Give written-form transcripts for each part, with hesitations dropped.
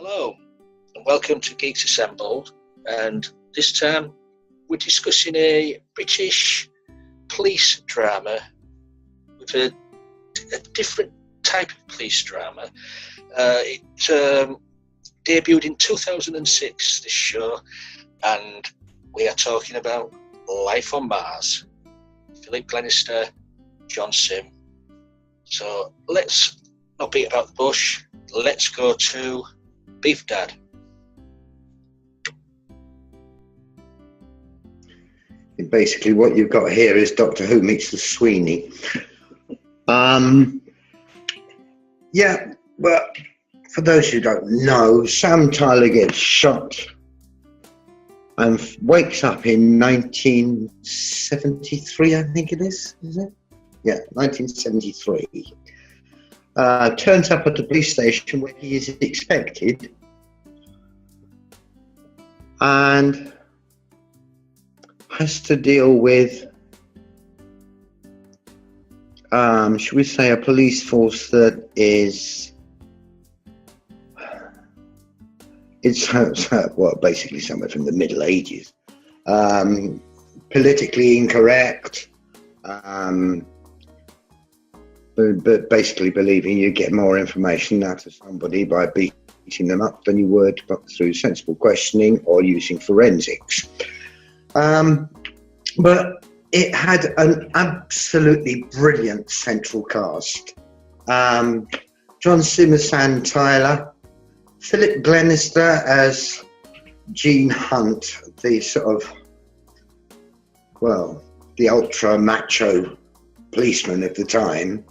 Hello, and welcome to Geeks Assembled. And this time we're discussing a British police drama with a different type of police drama. It debuted in 2006, this show, and we are talking about Life on Mars. Philip Glenister, John Sim. So let's not beat about the bush. Let's go to Beef Dad. Basically, what you've got here is Doctor Who meets the Sweeney. Well, for those who don't know, Sam Tyler gets shot and wakes up in 1973, I think it is it? Yeah, 1973. Turns up at the police station where he is expected and has to deal with, should we say, a police force that is, basically somewhere from the Middle Ages. Politically incorrect, but basically believing you get more information out of somebody by beating them up than you would through sensible questioning or using forensics. But it had an absolutely brilliant central cast. John Sim as Sam Tyler, Philip Glenister as Gene Hunt, the sort of, the ultra macho policeman of the time.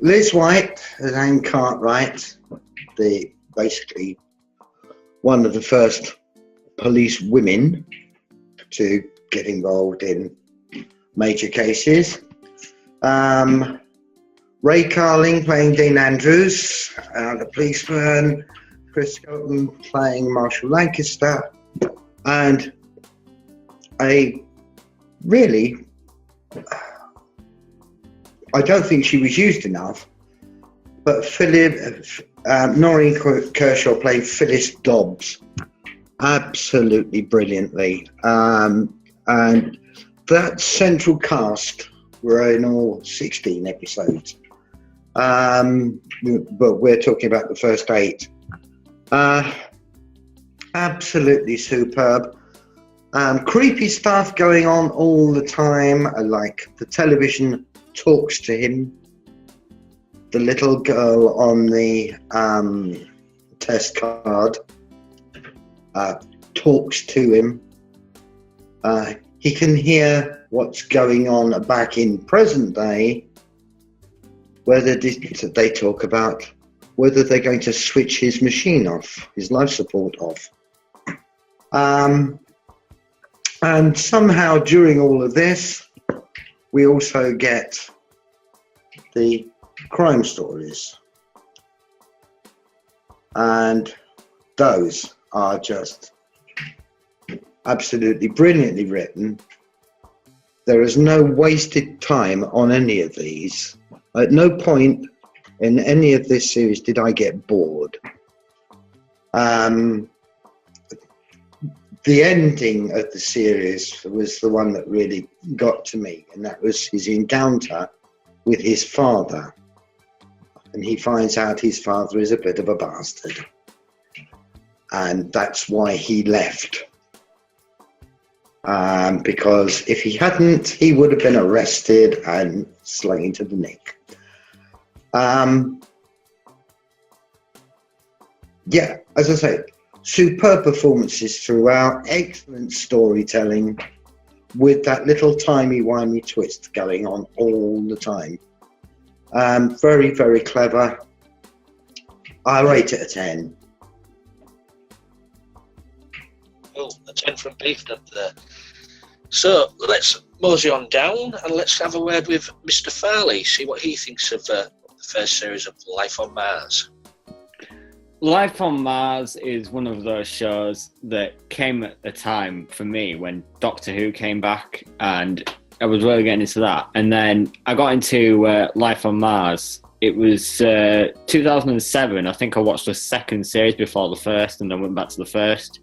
Liz White as Anne Cartwright, basically one of the first police women to get involved in major cases. Ray Carling playing Dean Andrews, the policeman. Chris Skelton playing Marshall Lancaster, and I don't think she was used enough, but Noreen Kershaw playing Phyllis Dobbs absolutely brilliantly, and that central cast were in all 16 episodes, but we're talking about the first 8. Absolutely superb. Creepy stuff going on all the time, like the television talks to him. The little girl on the test card talks to him. He can hear what's going on back in present day, whether they talk about whether they're going to switch his machine off, his life support off. And somehow during all of this, we also get the crime stories. And those are just absolutely brilliantly written. There is no wasted time on any of these. At no point in any of this series did I get bored. The ending of the series was the one that really got to me, and that was his encounter with his father. And he finds out his father is a bit of a bastard. And that's why he left. Because if he hadn't, he would have been arrested and slung into the nick. As I say, superb performances throughout, excellent storytelling with that little timey-wimey twist going on all the time. Very, very clever. I rate it a 10. Oh, a 10 from Beef Dad there. So let's mosey on down and let's have a word with Mr. Farley, see what he thinks of the first series of Life on Mars. Life on Mars is one of those shows that came at a time for me when Doctor Who came back, and I was really getting into that. And then I got into Life on Mars It was 2007. I think I watched the second series before the first, and then went back to the first,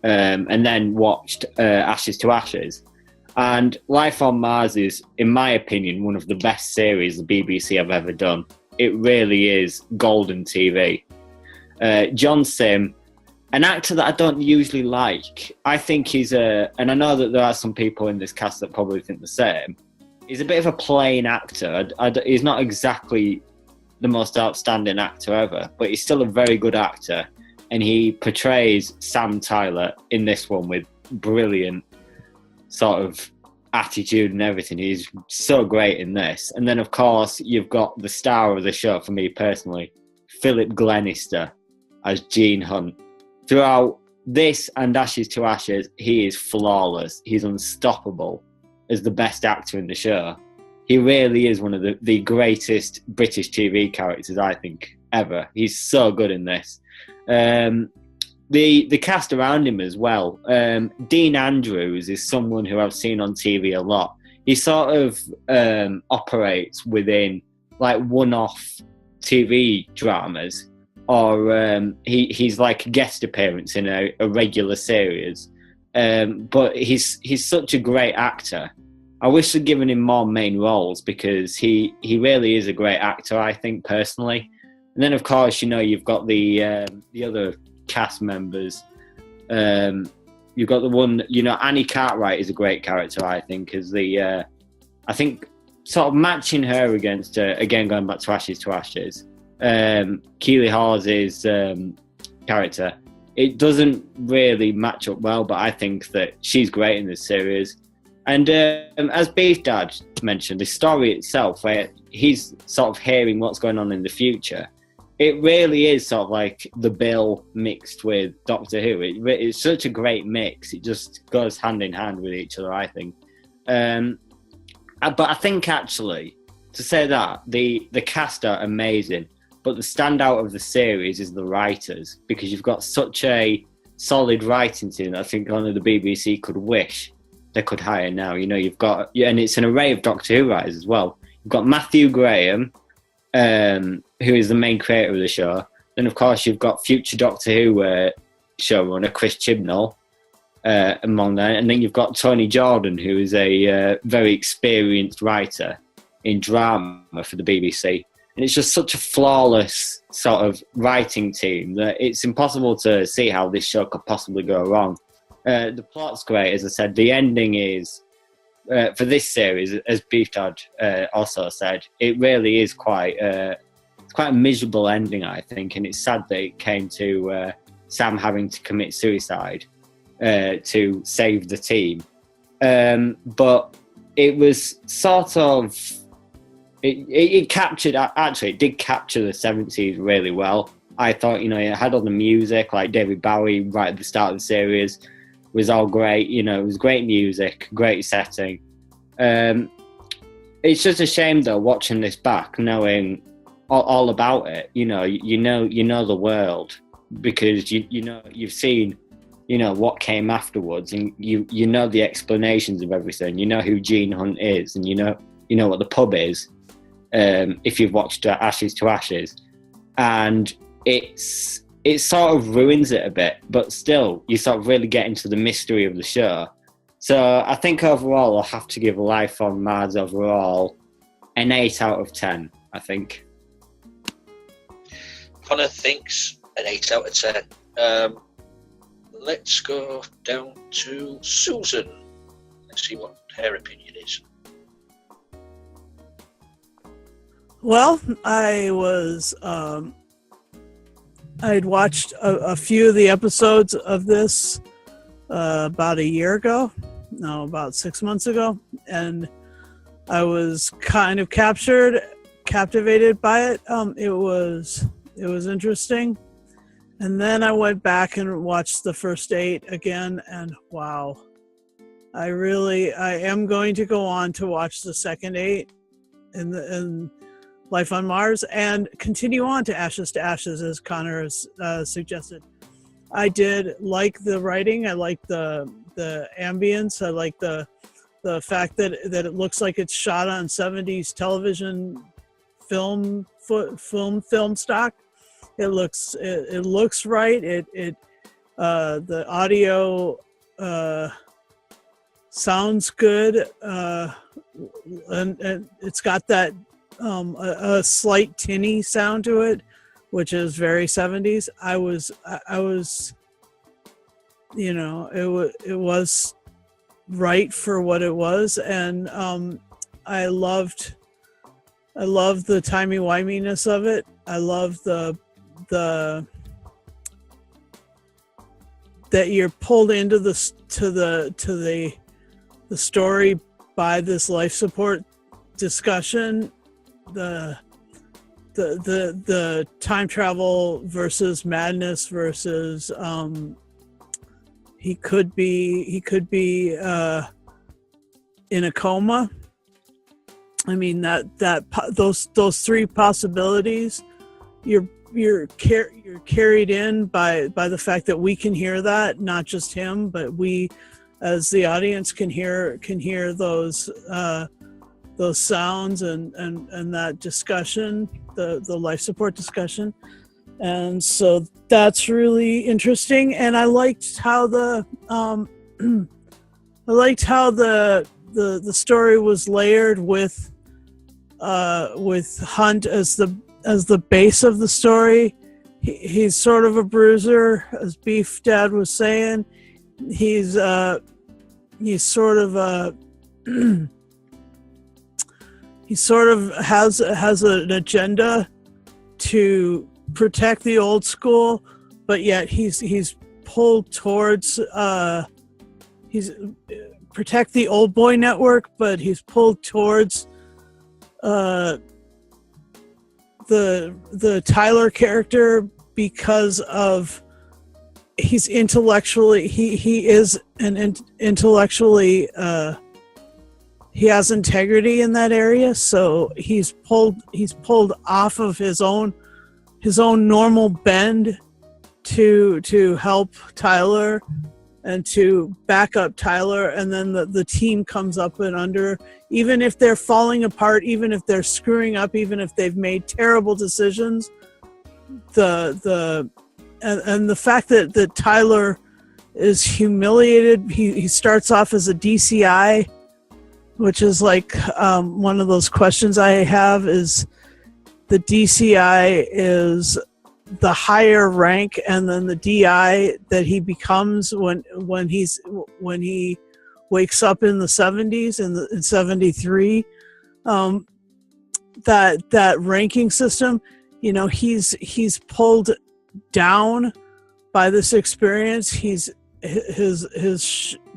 and then watched Ashes to Ashes. And Life on Mars is, in my opinion, one of the best series the BBC have ever done. It really is golden TV. John Sim, an actor that I don't usually like. I think he's and I know that there are some people in this cast that probably think the same. He's a bit of a plain actor. He's not exactly the most outstanding actor ever, but he's still a very good actor, and he portrays Sam Tyler in this one with brilliant sort of attitude and everything. He's so great in this. And then, of course, you've got the star of the show for me personally, Philip Glenister as Gene Hunt. Throughout this and Ashes to Ashes, he is flawless. He's unstoppable as the best actor in the show. He really is one of the greatest British TV characters, I think, ever. He's so good in this. The cast around him as well. Dean Andrews is someone who I've seen on TV a lot. He sort of operates within like one-off TV dramas, or he's like a guest appearance in a regular series. But he's such a great actor. I wish they'd given him more main roles, because he really is a great actor, I think, personally. And then, of course, you've got the other cast members. You've got the one, Annie Cartwright is a great character, I think, as I think sort of matching her against, again, going back to Ashes, Keely Hawes' character. It doesn't really match up well, but I think that she's great in this series. And as Beef Dad mentioned, the story itself, where he's sort of hearing what's going on in the future, it really is sort of like the Bill mixed with Doctor Who. It's such a great mix. It just goes hand in hand with each other, I think. But I think, actually, to say that, the cast are amazing, but the standout of the series is the writers, because you've got such a solid writing team that I think only the BBC could wish they could hire now. You've got, and it's an array of Doctor Who writers as well. You've got Matthew Graham, who is the main creator of the show. Then, of course, you've got future Doctor Who showrunner Chris Chibnall among them. And then you've got Tony Jordan, who is a very experienced writer in drama for the BBC. And it's just such a flawless sort of writing team that it's impossible to see how this show could possibly go wrong. The plot's great, as I said. The ending is, for this series, as Beef Dad also said, it really is quite a miserable ending, I think. And it's sad that it came to Sam having to commit suicide to save the team. But it was sort of... It captured, actually, it did capture the 70s really well. I thought, it had all the music, like David Bowie right at the start of the series, was all great. It was great music, great setting. It's just a shame, though, watching this back, knowing all about it. You know the world, because you've seen, what came afterwards, and you know the explanations of everything. You know who Gene Hunt is, and you know what the pub is. If you've watched Ashes to Ashes, and it sort of ruins it a bit, but still you sort of really get into the mystery of the show. So I think overall I'll have to give Life on Mars overall an 8 out of 10, I think. Connor thinks an 8 out of 10. Let's go down to Susan and see what her opinion is. Well, I was, I'd watched a few of the episodes of this about a year ago, about 6 months ago, and I was kind of captivated by it. It was interesting. And then I went back and watched the first 8 again, and wow. I am going to go on to watch the second 8 in Life on Mars, and continue on to Ashes, as Connor has suggested. I did like the writing. I like the ambience. I like the fact that it looks like it's shot on 70s television film stock. It looks right. The audio sounds good, and it's got that a slight tinny sound to it, which is very 70s. I was, it was right for what it was, and I loved the timey-wiminess of it. I love the that you're pulled into the story by this life support discussion, the time travel versus madness versus he could be in a coma. I mean those three possibilities, you're carried in by the fact that we can hear that, not just him, but we as the audience can hear those sounds and that discussion, the life support discussion. And so that's really interesting. And I liked how the story was layered with Hunt as the base of the story. He's sort of a bruiser, as Beef Dad was saying. He's sort of he sort of has an agenda to protect the old school, but yet he's pulled towards he's protect the old boy network, but he's pulled towards the Tyler character because of he's intellectually he is an intellectually he has integrity in that area, so he's pulled off of his own normal bend to help Tyler and to back up Tyler, and then the team comes up and under, even if they're falling apart, even if they're screwing up, even if they've made terrible decisions. The fact that Tyler is humiliated. He starts off as a DCI, which is like one of those questions I have, is the DCI is the higher rank, and then the DI that he becomes when he wakes up in the 70s in 73. That ranking system, he's pulled down by this experience. His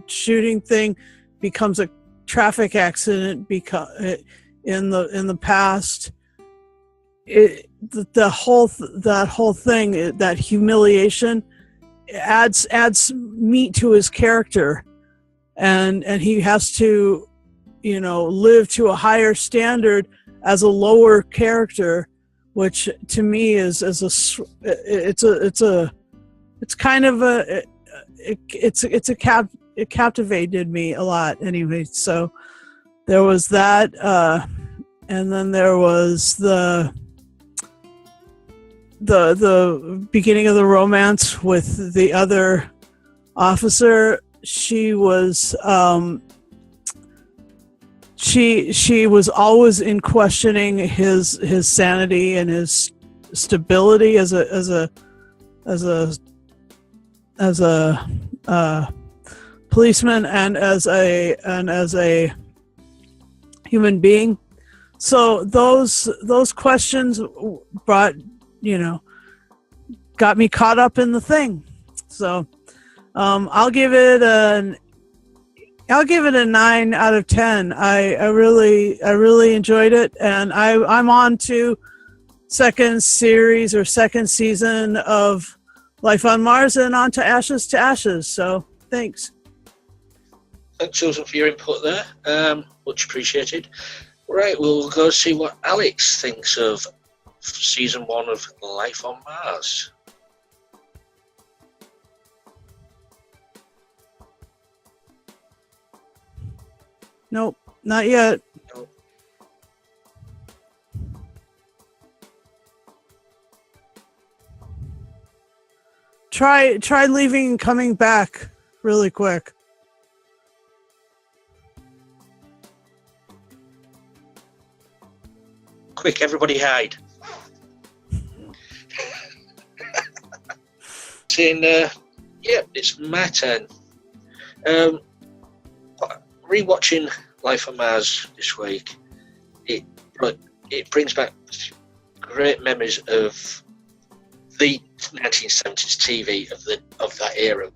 shooting thing becomes a traffic accident because in the past. That whole thing, that humiliation, adds meat to his character, and he has to live to a higher standard as a lower character, which to me is it captivated me a lot anyway. So there was that, and then there was the beginning of the romance with the other officer. She was she was always in questioning his sanity and his stability as a policeman and as a human being. So those questions brought got me caught up in the thing. So I'll give it a 9 out of 10. I really enjoyed it, and I'm on to second series or second season of Life on Mars and on to Ashes. So thanks. Thanks, Susan, for your input there. Much appreciated. Right, we'll go see what Alex thinks of season 1 of Life on Mars. Nope, not yet. Nope. try leaving and coming back really quick. Quick, everybody hide. Saying, yeah, it's my turn. Rewatching Life on Mars this week, it brings back great memories of the 1970s TV of that era.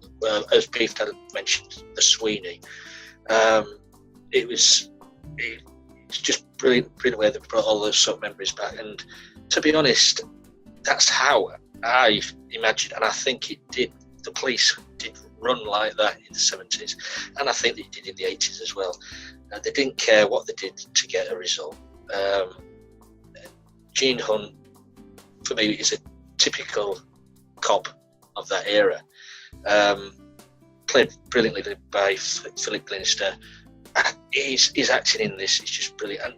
As Beef had mentioned, the Sweeney. It's just brilliant way they brought all those sort of memories back. And to be honest, that's how I imagined, and I think it did. The police did run like that in the 70s, and I think they did in the 80s as well. They didn't care what they did to get a result. Gene Hunt, for me, is a typical cop of that era. Played brilliantly by Philip Glenister. His acting in this is just brilliant. And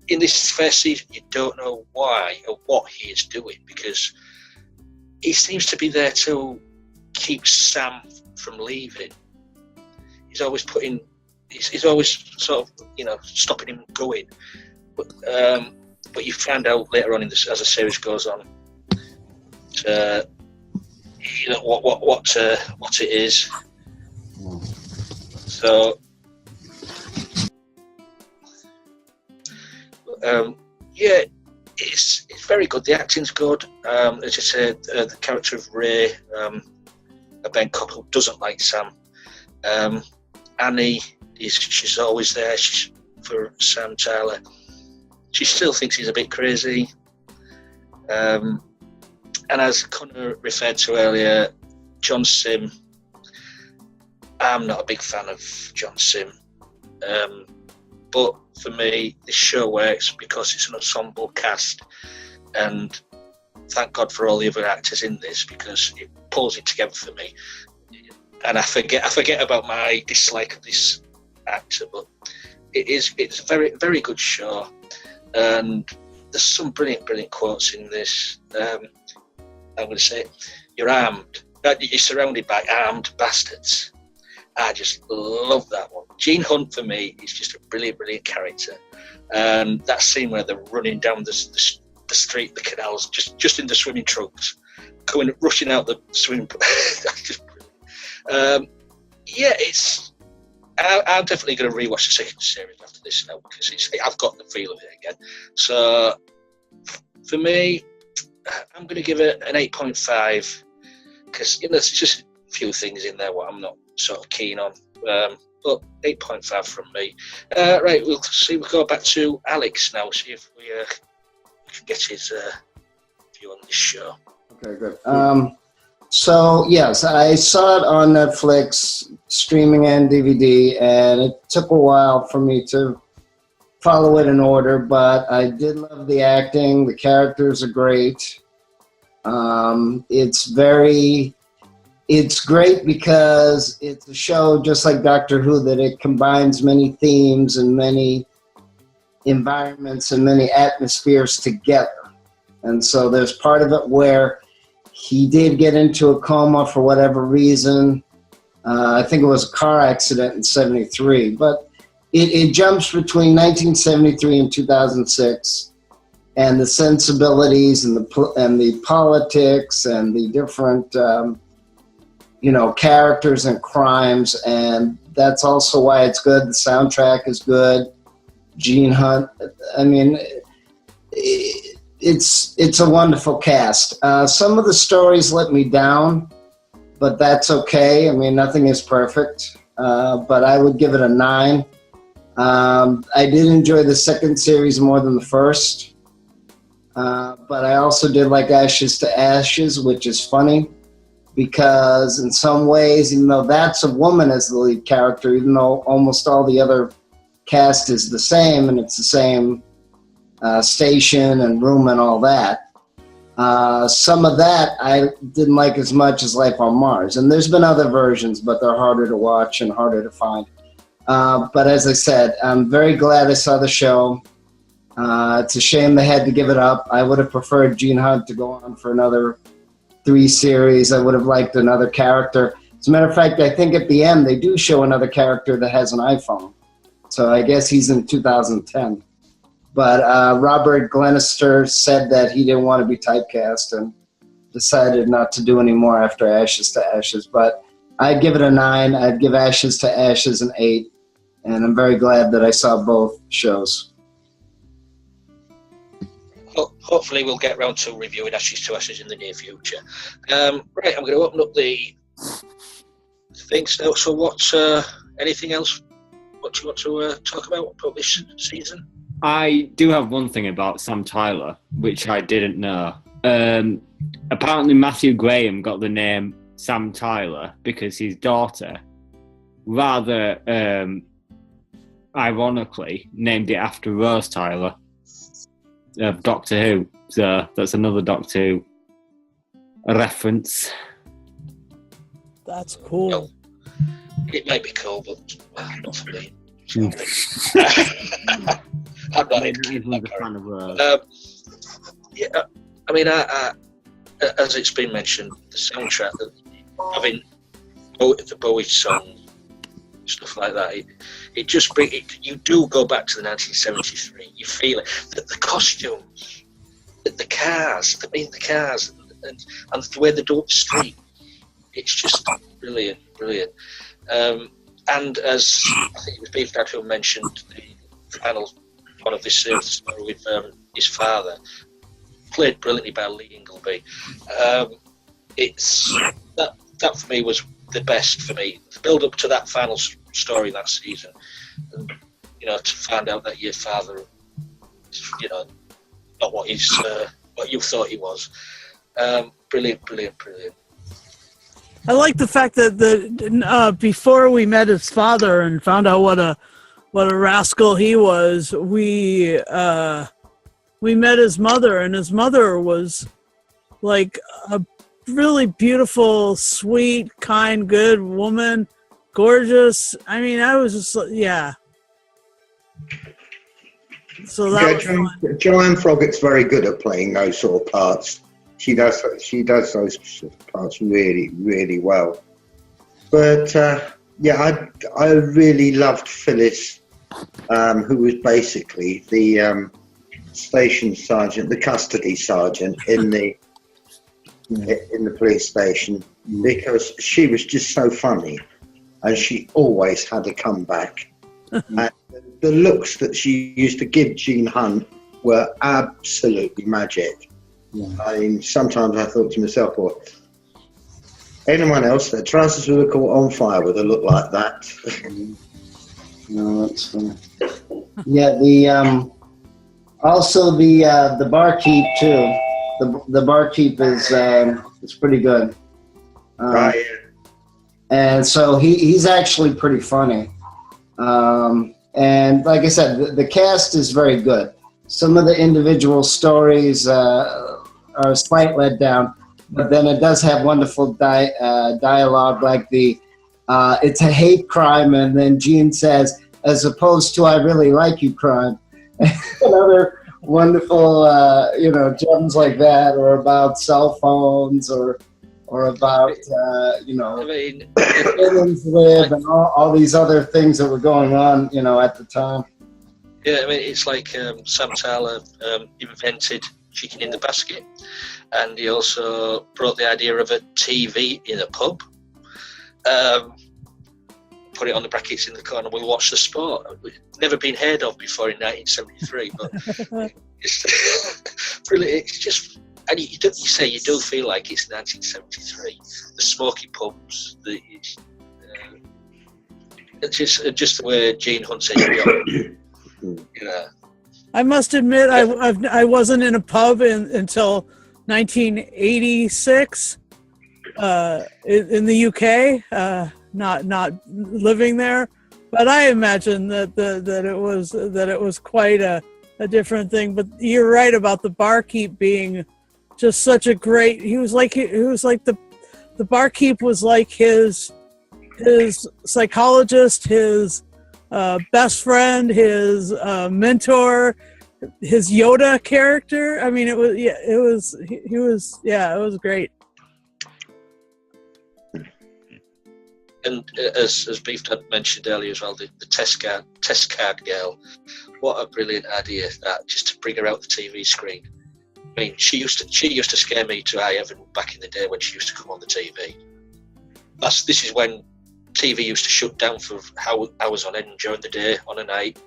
in this first season, you don't know why or what he is doing, because he seems to be there to keep Sam from leaving. He's always he's always sort of, stopping him going. But you find out later on as the series goes on, what it is. So, yeah, it's very good. The acting's good. As I said, the character of Ray, Ben Cockle, doesn't like Sam. Annie she's always there. She's for Sam Tyler. She still thinks he's a bit crazy. And as Connor referred to earlier, John Sim. I'm not a big fan of John Sim. But for me, this show works because it's an ensemble cast, and thank God for all the other actors in this, because it pulls it together for me. And I forget about my dislike of this actor, but it's a very, very good show, and there's some brilliant quotes in this. I'm going to say, you're surrounded by armed bastards. I just love that one. Gene Hunt, for me, is just a brilliant character. And that scene where they're running down the street, the canals, just in the swimming trunks, rushing out the swimming pool. That's just brilliant. Yeah, I'm definitely going to rewatch the second series after this now, because I've got the feel of it again. So, for me, I'm going to give it an 8.5, because there's just a few things in there what I'm not sort of keen on, but 8.5 from me. Right, we'll go back to Alex now, see if we can get his view on this show. Okay, good. So yes, I saw it on Netflix, streaming and DVD, and it took a while for me to follow it in order, but I did love the acting. The characters are great. It's great because it's a show just like Doctor Who, that it combines many themes and many environments and many atmospheres together. And so there's part of it where he did get into a coma for whatever reason. I think it was a car accident in 73, but it jumps between 1973 and 2006, and the sensibilities and the politics and the different characters and crimes, and that's also why it's good. The soundtrack is good. Gene Hunt, I mean, it's a wonderful cast. Some of the stories let me down, but that's okay. I mean, nothing is perfect, but I would give it a 9. I did enjoy the second series more than the first, but I also did like Ashes to Ashes, which is funny, because in some ways, even though that's a woman as the lead character, even though almost all the other cast is the same and it's the same station and room and all that, some of that I didn't like as much as Life on Mars. And there's been other versions, but they're harder to watch and harder to find. But as I said, I'm very glad I saw the show. It's a shame they had to give it up. I would have preferred Gene Hunt to go on for another 3 series. I would have liked another character. As a matter of fact, I think at the end they do show another character that has an iPhone. So I guess he's in 2010. But Robert Glenister said that he didn't want to be typecast and decided not to do any more after Ashes to Ashes. But I'd give it a 9. I'd give Ashes to Ashes an 8. And I'm very glad that I saw both shows. Hopefully we'll get round to reviewing Ashes to Ashes in the near future. Right, I'm going to open up the things now. So what's anything else? What do you want to talk about this season? I do have one thing about Sam Tyler, which I didn't know. Apparently Matthew Graham got the name Sam Tyler because his daughter, rather ironically, named it after Rose Tyler of Doctor Who. So that's another Doctor Who reference. That's cool. Well, it might be cool, but not for me. I'm not a fan of Rose. Yeah, I mean, as it's been mentioned, the soundtrack, having the Bowie song, stuff like that, it just brings it. You do go back to the 1973. You feel it. The costumes, the cars, the cars, and the way they do up the street. It's just brilliant. And as I think it was Beef Dad who mentioned, the final one of this series with his father, played brilliantly by Lee Ingleby. It's that for me was the best for me. The build up to that final story that season, and to find out that your father, not what he's what you thought he was. Brilliant. I like the fact that before we met his father and found out what a rascal he was, we met his mother, and his mother was like a really beautiful, sweet, kind, good woman, gorgeous. I mean, I was just yeah. So that was fun. Joanne Froggatt's very good at playing those sort of parts. She does those sort of parts really, really well. But I really loved Phyllis, who was basically the station sergeant, the custody sergeant in the police station, because she was just so funny, and she always had a comeback. And the looks that she used to give Gene Hunt were absolutely magic. Yeah. I mean, sometimes I thought to myself, well, anyone else, their trousers would have caught on fire with a look like that. No, that's funny. Yeah, the also the barkeep too. The barkeep is pretty good. Right. And so he's actually pretty funny. And like I said, the cast is very good. Some of the individual stories are a slight letdown, but then it does have wonderful dialogue, like it's a hate crime, and then Gene says, as opposed to I really like you crime. Another wonderful, gems like that, or about cell phones, or about, feelings live, and all these other things that were going on, at the time. Yeah, I mean, it's like Sam Tyler invented chicken in the basket, and he also brought the idea of a TV in a pub, put it on the brackets in the corner, we'll watch the sport. Never been heard of before in 1973, but it's brilliant. It's just, and you do feel like it's 1973. The smoky pubs, just the way Gene Hunt said it. I must admit, I wasn't in a pub until 1986 in the UK. Not living there, but I imagine that it was quite a different thing. But you're right about the barkeep being just such a great. He was like the barkeep was like his psychologist, his best friend, his mentor, his Yoda character. I mean, it was great. And as Beef Dad mentioned earlier as well, the test card girl, what a brilliant idea that, just to bring her out the TV screen. I mean, she used to scare me to high heaven back in the day when she used to come on the TV. This is when TV used to shut down for hours on end during the day, on a night.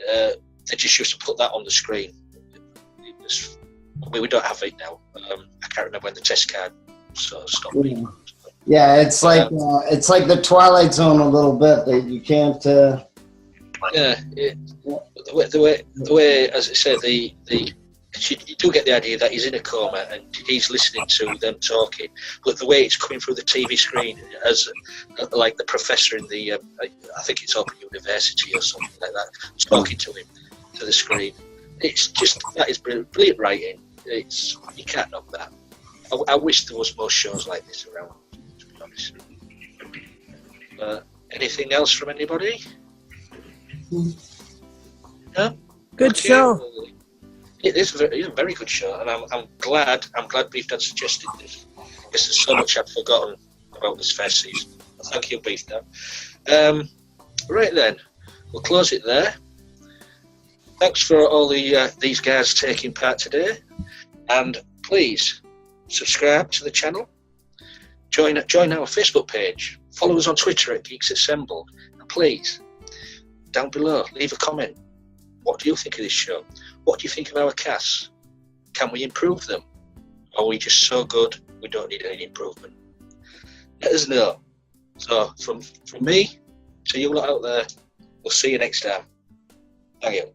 They just used to put that on the screen. We don't have it now. I can't remember when the test card sort of stopped being. Yeah, it's like the Twilight Zone a little bit. That you can't. Yeah, the way, as I said, you do get the idea that he's in a coma and he's listening to them talking, but the way it's coming through the TV screen, as like the professor in the, I think it's Open University or something like that, talking to him to the screen. It's just, that is brilliant writing. You can't knock that. I wish there was more shows like this around, to be honest. Anything else from anybody? No? Good show. It is a very good show, and I'm glad Beef Dad suggested this, because there's so much I've forgotten about this first season. Thank you, Beef Dad. Right then, we'll close it there. Thanks for all these guys taking part today, and please subscribe to the channel. Join our Facebook page. Follow us on Twitter at Geeks Assembled, and please, down below, leave a comment. What do you think of this show? What do you think of our casts? Can we improve them? Are we just so good we don't need any improvement? Let us know. So from me to you lot out there, we'll see you next time. Thank you.